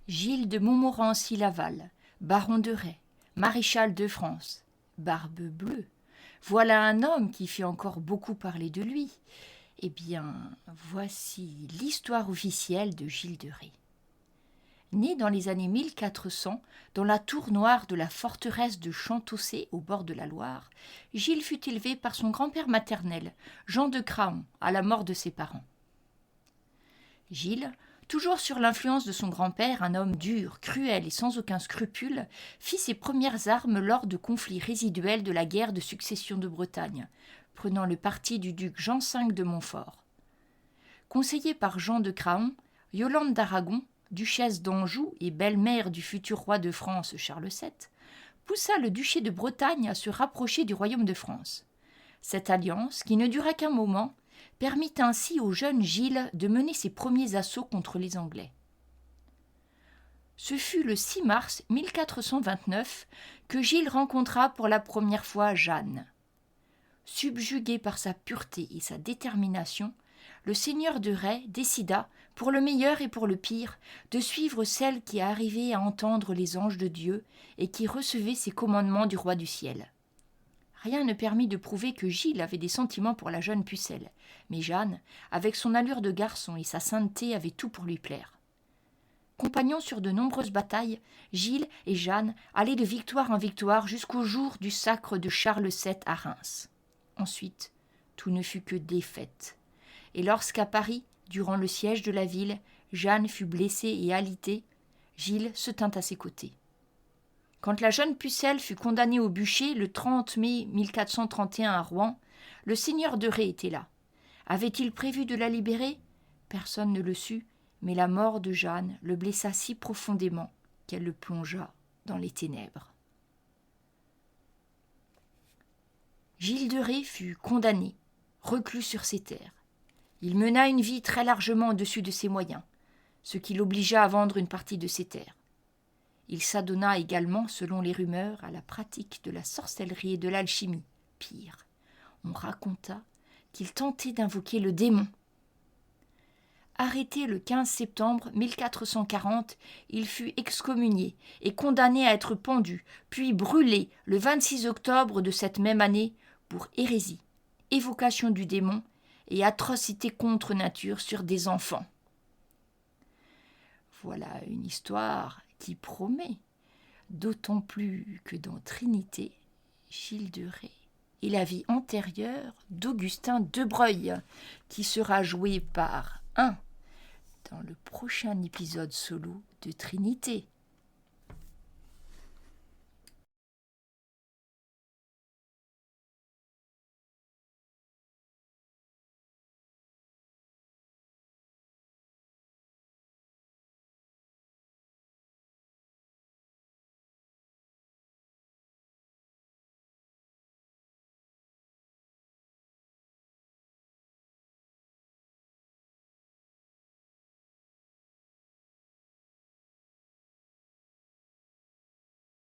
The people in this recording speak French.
Gilles de Montmorency-Laval, baron de Rais, maréchal de France, barbe bleue. Voilà un homme qui fait encore beaucoup parler de lui. Eh bien, voici l'histoire officielle de Gilles de Rais. Né dans les années 1400, dans la tour noire de la forteresse de Chantaussé au bord de la Loire, Gilles fut élevé par son grand-père maternel, Jean de Craon, à la mort de ses parents. Gilles, toujours sur l'influence de son grand-père, un homme dur, cruel et sans aucun scrupule, fit ses premières armes lors de conflits résiduels de la guerre de succession de Bretagne, prenant le parti du duc Jean V de Montfort. Conseillé par Jean de Craon, Yolande d'Aragon, duchesse d'Anjou et belle-mère du futur roi de France Charles VII, poussa le duché de Bretagne à se rapprocher du royaume de France. Cette alliance, qui ne dura qu'un moment, permit ainsi au jeune Gilles de mener ses premiers assauts contre les Anglais. Ce fut le 6 mars 1429 que Gilles rencontra pour la première fois Jeanne. Subjugué par sa pureté et sa détermination, le seigneur de Rais décida, pour le meilleur et pour le pire, de suivre celle qui arrivait à entendre les anges de Dieu et qui recevait ses commandements du roi du ciel. Rien ne permit de prouver que Gilles avait des sentiments pour la jeune pucelle, mais Jeanne, avec son allure de garçon et sa sainteté, avait tout pour lui plaire. Compagnons sur de nombreuses batailles, Gilles et Jeanne allaient de victoire en victoire jusqu'au jour du sacre de Charles VII à Reims. Ensuite, tout ne fut que défaite. Et lorsqu'à Paris, durant le siège de la ville, Jeanne fut blessée et alitée, Gilles se tint à ses côtés. Quand la jeune pucelle fut condamnée au bûcher le 30 mai 1431 à Rouen, le seigneur de Rais était là. Avait-il prévu de la libérer ? Personne ne le sut, mais la mort de Jeanne le blessa si profondément qu'elle le plongea dans les ténèbres. Gilles de Rais fut condamné, reclus sur ses terres. Il mena une vie très largement au-dessus de ses moyens, ce qui l'obligea à vendre une partie de ses terres. Il s'adonna également, selon les rumeurs, à la pratique de la sorcellerie et de l'alchimie. Pire, on raconta qu'il tentait d'invoquer le démon. Arrêté le 15 septembre 1440, il fut excommunié et condamné à être pendu, puis brûlé le 26 octobre de cette même année pour hérésie, évocation du démon et atrocité contre nature sur des enfants. Voilà une histoire qui promet, d'autant plus que dans Trinité, Gilles de Rais et la vie antérieure d'Augustin de Breuil, qui sera joué par dans le prochain épisode solo de Trinité.